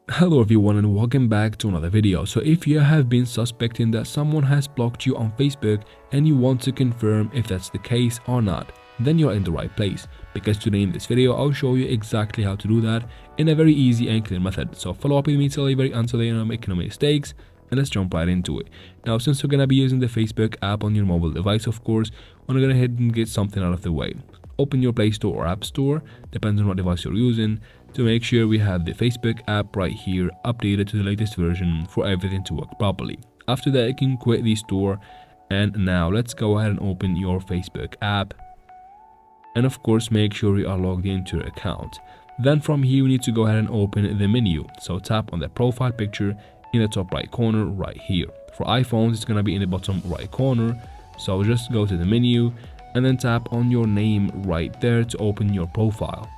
Hello everyone and welcome back to another video. So if you have been suspecting that someone has blocked you on Facebook and you want to confirm if that's the case or not, then you're in the right place, because today in this video I'll show you exactly how to do that in a very easy and clear method. So follow up with me till you're answer that you're not making no mistakes, and let's jump right into it. Now, since you're gonna be using the Facebook app on your mobile device, of course, we're gonna go ahead and get something out of the way. Open your Play Store or App Store, depends on what device you're using, to make sure we have the Facebook app right here updated to the latest version for everything to work properly. After that, you can quit the store, and now let's go ahead and open your Facebook app, and of course make sure you are logged into your account. Then from here we need to go ahead and open the menu, so tap on the profile picture in the top right corner right here. For iPhones it's gonna be in the bottom right corner, so just go to the menu and then tap on your name right there to open your profile.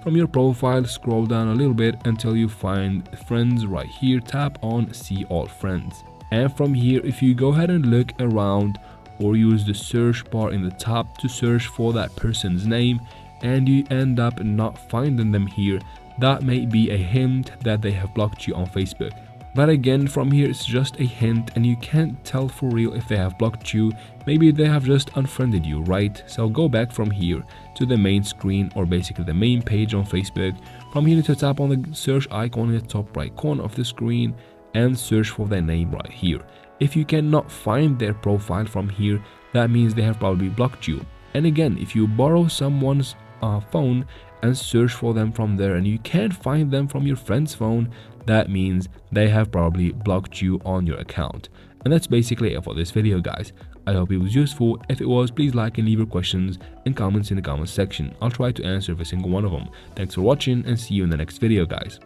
From your profile, scroll down a little bit until you find friends right here. Tap on see all friends, and from here if you go ahead and look around or use the search bar in the top to search for that person's name and you end up not finding them here, that may be a hint that they have blocked you on Facebook. But again, from here it's just a hint and you can't tell for real if they have blocked you. Maybe they have just unfriended you, right? So go back from here to the main screen, or basically the main page on Facebook. From here you need to tap on the search icon in the top right corner of the screen and search for their name right here. If you cannot find their profile from here, that means they have probably blocked you. And again, if you borrow someone's phone and search for them from there and you can't find them from your friend's phone, that means they have probably blocked you on your account. And that's basically it for this video, guys. I hope it was useful. If it was, please like and leave your questions and comments in the comments section. I'll try to answer every single one of them. Thanks for watching and see you in the next video, guys.